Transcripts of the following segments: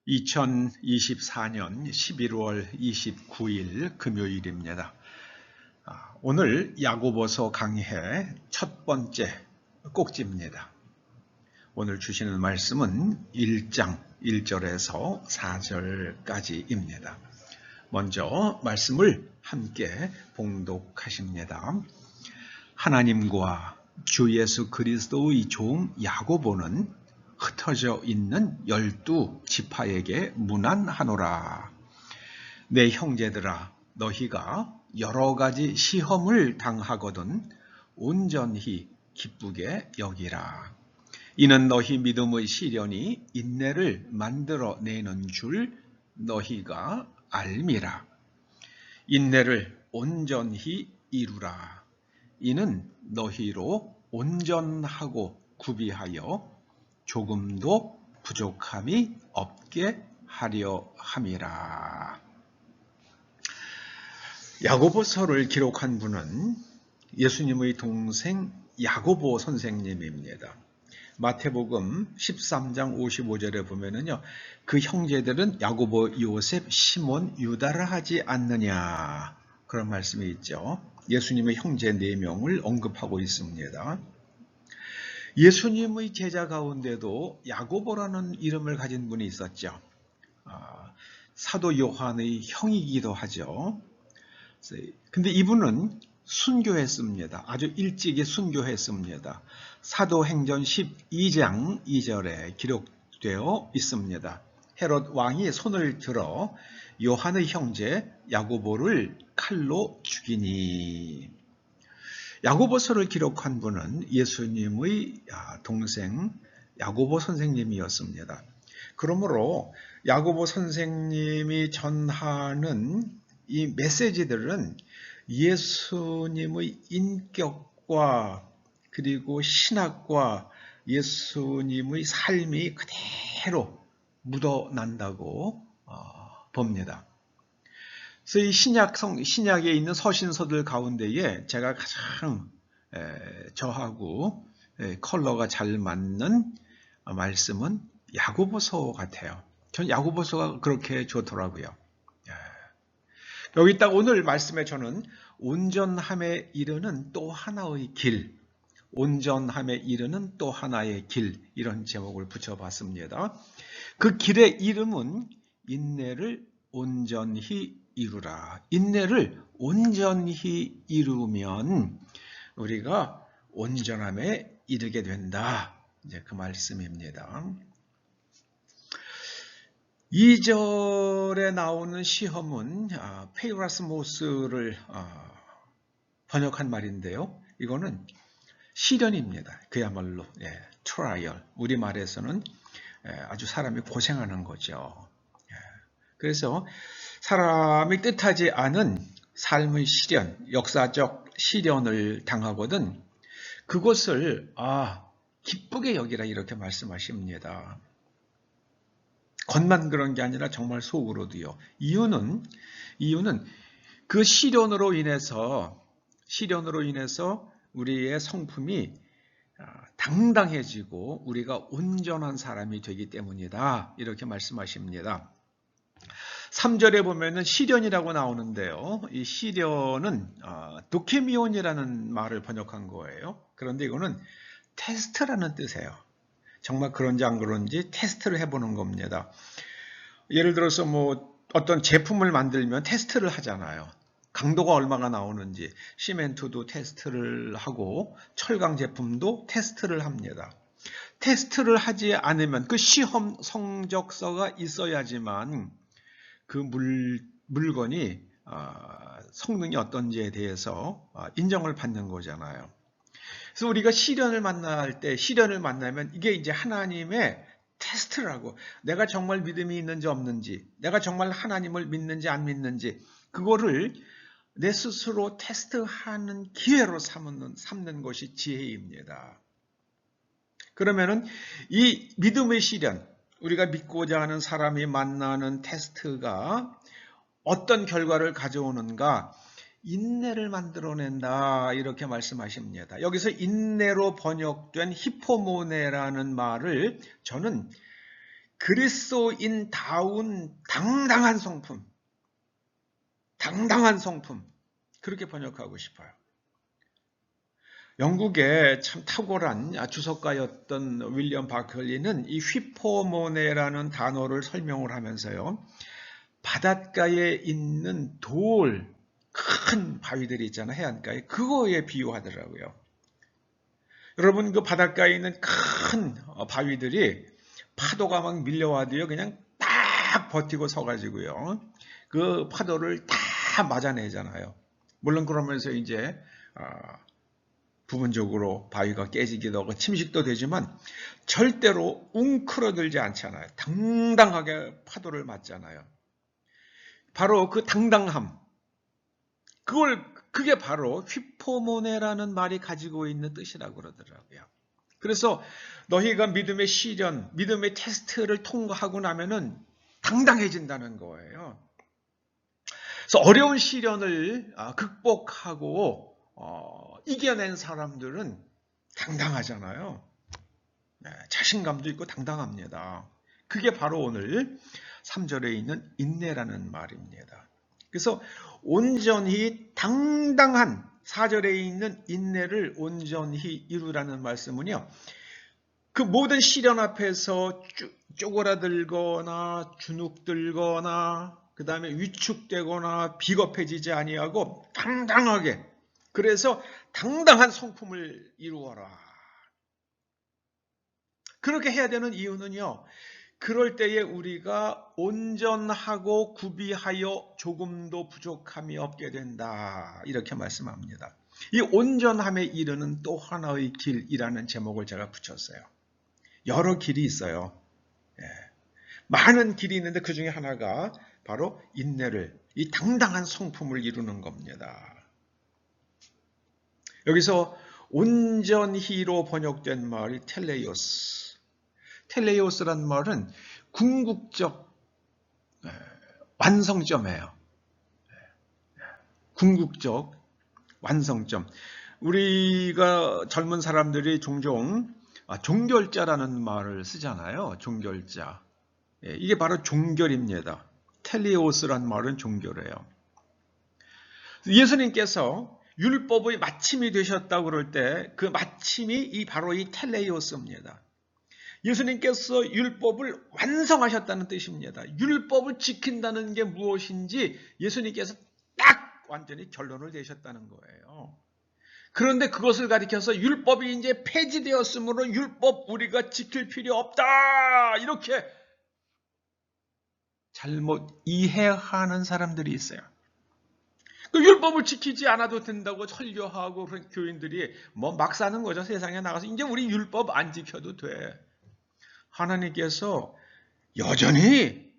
2024년 11월 29일 금요일입니다. 오늘 야고보서 강해 첫 번째 꼭지입니다. 오늘 주시는 말씀은 1장 1절에서 4절까지입니다. 먼저 말씀을 함께 봉독하십니다. 하나님과 주 예수 그리스도의 종 야고보는 흩어져 있는 12지파에게 문안하노라. 내 형제들아, 너희가 여러 가지 시험을 당하거든 온전히 기쁘게 여기라. 이는 너희 믿음의 시련이 인내를 만들어내는 줄 너희가 알미라. 인내를 온전히 이루라. 이는 너희로 온전하고 구비하여 조금도 부족함이 없게 하려 함이라. 야고보서를 기록한 분은 예수님의 동생 야고보 선생님입니다. 마태복음 13장 55절에 보면은요, 그 형제들은 야고보, 요셉, 시몬, 유다라 하지 않느냐, 그런 말씀이 있죠. 예수님의 형제 4명을 언급하고 있습니다. 예수님의 제자 가운데도 야고보라는 이름을 가진 분이 있었죠. 사도 요한의 형이기도 하죠. 근데 이분은 순교했습니다. 아주 일찍이 순교했습니다. 사도행전 12장 2절에 기록되어 있습니다. 헤롯 왕이 손을 들어 요한의 형제 야고보를 칼로 죽이니. 야고보서를 기록한 분은 예수님의 동생 야고보 선생님이었습니다. 그러므로 야고보 선생님이 전하는 이 메시지들은 예수님의 인격과 그리고 신학과 예수님의 삶이 그대로 묻어난다고 봅니다. 그래서 이 신약에 있는 서신서들 가운데에 제가 가장 저하고 컬러가 잘 맞는 말씀은 야고보서 같아요. 전 야고보서가 그렇게 좋더라고요. 여기 딱 오늘 말씀에 저는 온전함에 이르는 또 하나의 길, 온전함에 이르는 또 하나의 길, 이런 제목을 붙여봤습니다. 그 길의 이름은 인내를 온전히 이루라. 인내를 온전히 이루면 우리가 온전함에 이르게 된다. 이제 그 말씀입니다. 2절에 나오는 시험은 페이라스모스를 번역한 말인데요. 이거는 시련입니다. 그야말로 트라이얼. 우리말에서는 아주 사람이 고생하는 거죠. 그래서 사람이 뜻하지 않은 삶의 시련, 역사적 시련을 당하거든 그것을 기쁘게 여기라, 이렇게 말씀하십니다. 겉만 그런 게 아니라 정말 속으로도요. 이유는 그 시련으로 인해서 우리의 성품이 당당해지고 우리가 온전한 사람이 되기 때문이다, 이렇게 말씀하십니다. 3절에 보면은 시련이라고 나오는데요. 이 시련은 도케미온이라는 말을 번역한 거예요. 그런데 이거는 테스트라는 뜻이에요. 정말 그런지 안 그런지 테스트를 해보는 겁니다. 예를 들어서 어떤 제품을 만들면 테스트를 하잖아요. 강도가 얼마가 나오는지. 시멘트도 테스트를 하고 철강 제품도 테스트를 합니다. 테스트를 하지 않으면 그 시험 성적서가 있어야지만 그 물건이 성능이 어떤지에 대해서 인정을 받는 거잖아요. 그래서 우리가 시련을 만나면 이게 이제 하나님의 테스트라고, 내가 정말 믿음이 있는지 없는지, 내가 정말 하나님을 믿는지 안 믿는지, 그거를 내 스스로 테스트하는 기회로 삼는 것이 지혜입니다. 그러면은 이 믿음의 시련, 우리가 믿고자 하는 사람이 만나는 테스트가 어떤 결과를 가져오는가? 인내를 만들어낸다, 이렇게 말씀하십니다. 여기서 인내로 번역된 히포모네라는 말을 저는 그리스도인다운 당당한 성품, 당당한 성품, 그렇게 번역하고 싶어요. 영국의 참 탁월한 주석가였던 윌리엄 바클리는 이 휘포모네라는 단어를 설명을 하면서요, 바닷가에 있는 큰 바위들이 있잖아요, 해안가에. 그거에 비유하더라고요. 여러분, 그 바닷가에 있는 큰 바위들이 파도가 막 밀려와도요, 그냥 딱 버티고 서가지고요, 그 파도를 다 맞아내잖아요. 물론 그러면서 이제 부분적으로 바위가 깨지기도 하고 침식도 되지만 절대로 웅크러들지 않잖아요. 당당하게 파도를 맞잖아요. 바로 그 당당함, 그게 바로 휘포모네라는 말이 가지고 있는 뜻이라고 그러더라고요. 그래서 너희가 믿음의 시련, 믿음의 테스트를 통과하고 나면은 당당해진다는 거예요. 그래서 어려운 시련을 극복하고 이겨낸 사람들은 당당하잖아요. 네, 자신감도 있고 당당합니다. 그게 바로 오늘 3절에 있는 인내라는 말입니다. 그래서 온전히 당당한 4절에 있는 인내를 온전히 이루라는 말씀은요, 그 모든 시련 앞에서 쪼그라들거나 주눅들거나 그 다음에 위축되거나 비겁해지지 아니하고 당당하게, 그래서 당당한 성품을 이루어라. 그렇게 해야 되는 이유는요, 그럴 때에 우리가 온전하고 구비하여 조금도 부족함이 없게 된다, 이렇게 말씀합니다. 이 온전함에 이르는 또 하나의 길이라는 제목을 제가 붙였어요. 여러 길이 있어요. 많은 길이 있는데 그 중에 하나가 바로 인내를, 이 당당한 성품을 이루는 겁니다. 여기서 온전히로 번역된 말이 텔레이오스. 텔레이오스란 말은 궁극적 완성점이에요. 궁극적 완성점. 우리가 젊은 사람들이 종종 종결자라는 말을 쓰잖아요. 종결자. 이게 바로 종결입니다. 텔레오스란 말은 종결이에요. 예수님께서 율법의 마침이 되셨다고 그럴 때 그 마침이 바로 이 텔레오스입니다. 예수님께서 율법을 완성하셨다는 뜻입니다. 율법을 지킨다는 게 무엇인지 예수님께서 딱 완전히 결론을 내셨다는 거예요. 그런데 그것을 가리켜서 율법이 이제 폐지되었으므로 율법 우리가 지킬 필요 없다, 이렇게 잘못 이해하는 사람들이 있어요. 그 율법을 지키지 않아도 된다고 설교하고 그런 교인들이 막 사는 거죠. 세상에 나가서 이제 우리 율법 안 지켜도 돼. 하나님께서 여전히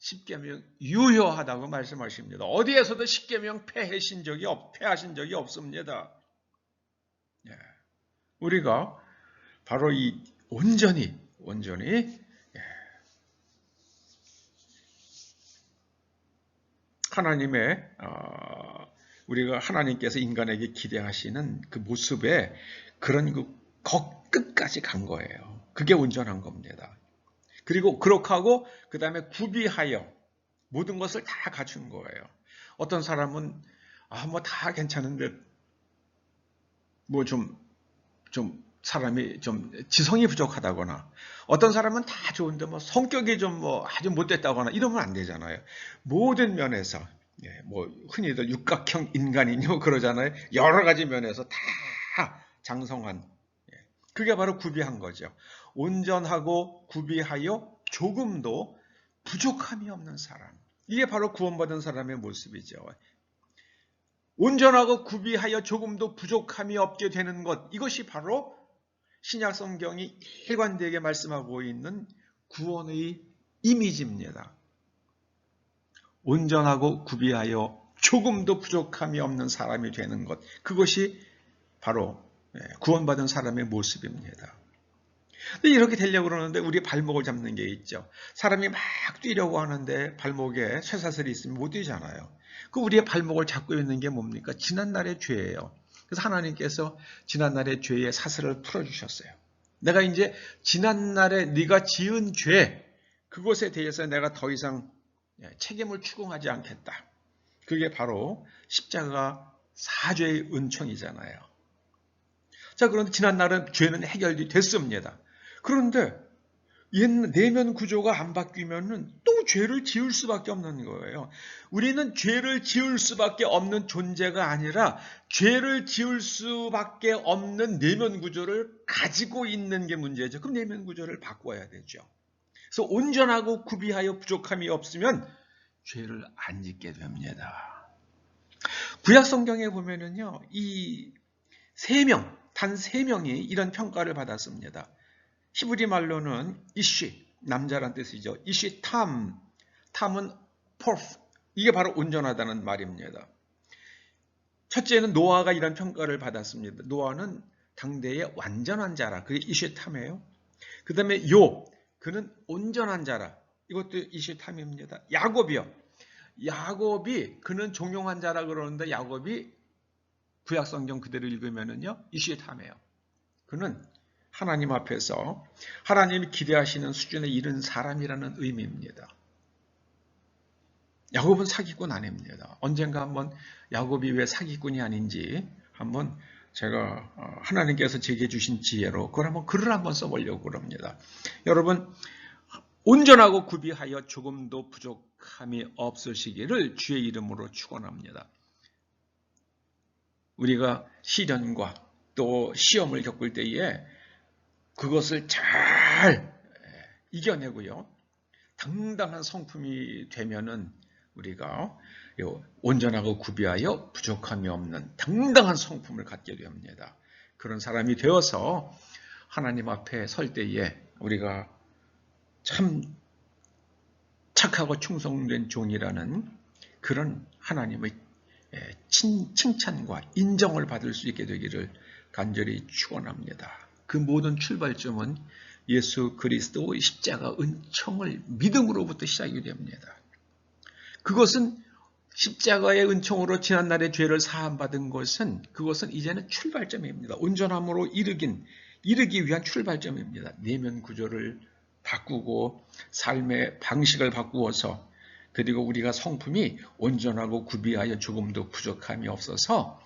십계명 유효하다고 말씀하십니다. 어디에서도 십계명 폐하신 적이 없습니다. 우리가 바로 이 온전히 하나님의 우리가 하나님께서 인간에게 기대하시는 그 모습에 그런 끝까지 간 거예요. 그게 온전한 겁니다. 그리고 그렇게 하고 그 다음에 구비하여 모든 것을 다 갖춘 거예요. 어떤 사람은 뭐 다 괜찮은데 뭐 좀 사람이 좀 지성이 부족하다거나, 어떤 사람은 다 좋은데 뭐 성격이 좀 아주 못됐다거나 이러면 안 되잖아요. 모든 면에서 뭐 흔히들 육각형 인간이뇨 그러잖아요. 여러 가지 면에서 다 장성한, 그게 바로 구비한 거죠. 온전하고 구비하여 조금도 부족함이 없는 사람. 이게 바로 구원받은 사람의 모습이죠. 온전하고 구비하여 조금도 부족함이 없게 되는 것, 이것이 바로 신약 성경이 일관되게 말씀하고 있는 구원의 이미지입니다. 온전하고 구비하여 조금도 부족함이 없는 사람이 되는 것, 그것이 바로 구원받은 사람의 모습입니다. 근데 이렇게 되려고 그러는데 우리 발목을 잡는 게 있죠. 사람이 막 뛰려고 하는데 발목에 쇠사슬이 있으면 못 뛰잖아요. 그 우리의 발목을 잡고 있는 게 뭡니까? 지난날의 죄예요. 그래서 하나님께서 지난날의 죄의 사슬을 풀어주셨어요. 내가 이제 지난날에 네가 지은 죄, 그것에 대해서 내가 더 이상 책임을 추궁하지 않겠다. 그게 바로 십자가 사죄의 은총이잖아요. 자, 그런데 지난날은 죄는 해결이 됐습니다. 그런데 옛 내면 구조가 안 바뀌면은 또 죄를 지을 수밖에 없는 거예요. 우리는 죄를 지을 수밖에 없는 존재가 아니라 죄를 지을 수밖에 없는 내면 구조를 가지고 있는 게 문제죠. 그럼 내면 구조를 바꿔야 되죠. 그래서 온전하고 구비하여 부족함이 없으면 죄를 안 짓게 됩니다. 구약 성경에 보면은요, 이 단 세 명이 이런 평가를 받았습니다. 히브리 말로는 이쉬, 남자란 뜻이죠. 이쉬 탐은 퍼프, 이게 바로 온전하다는 말입니다. 첫째는 노아가 이런 평가를 받았습니다. 노아는 당대의 완전한 자라, 그게 이쉬 탐이에요. 그 다음에 그는 온전한 자라, 이것도 이쉬 탐입니다. 야곱이 그는 종용한 자라 그러는데 야곱이 구약 성경 그대로 읽으면은요, 이쉬 탐이에요. 그는 하나님 앞에서 하나님이 기대하시는 수준에 이른 사람이라는 의미입니다. 야곱은 사기꾼 아닙니다. 언젠가 한번 야곱이 왜 사기꾼이 아닌지 한번 제가 하나님께서 제게 주신 지혜로 그걸 한번 글을 한번 써보려고 그럽니다. 여러분, 온전하고 구비하여 조금도 부족함이 없으시기를 주의 이름으로 축원합니다. 우리가 시련과 또 시험을 겪을 때에 그것을 잘 이겨내고요, 당당한 성품이 되면은 우리가 온전하고 구비하여 부족함이 없는 당당한 성품을 갖게 됩니다. 그런 사람이 되어서 하나님 앞에 설 때에 우리가 참 착하고 충성된 종이라는 그런 하나님의 칭찬과 인정을 받을 수 있게 되기를 간절히 축원합니다. 그 모든 출발점은 예수 그리스도의 십자가 은총을 믿음으로부터 시작이 됩니다. 그것은 십자가의 은총으로 지난날의 죄를 사함받은 것은 그것은 이제는 출발점입니다. 온전함으로 이르기 위한 출발점입니다. 내면 구조를 바꾸고 삶의 방식을 바꾸어서, 그리고 우리가 성품이 온전하고 구비하여 조금도 부족함이 없어서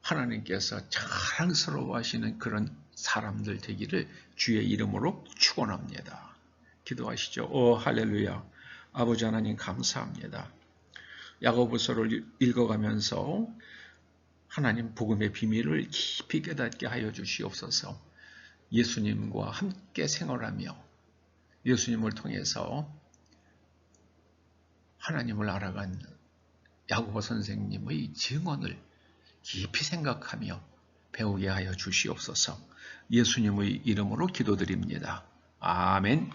하나님께서 자랑스러워하시는 그런 사람들 되기를 주의 이름으로 축원합니다. 기도하시죠. 할렐루야. 아버지 하나님 감사합니다. 야고보서를 읽어가면서 하나님 복음의 비밀을 깊이 깨닫게 하여 주시옵소서. 예수님과 함께 생활하며 예수님을 통해서 하나님을 알아간 야고보 선생님의 증언을 깊이 생각하며 배우게 하여 주시옵소서. 예수님의 이름으로 기도드립니다. 아멘.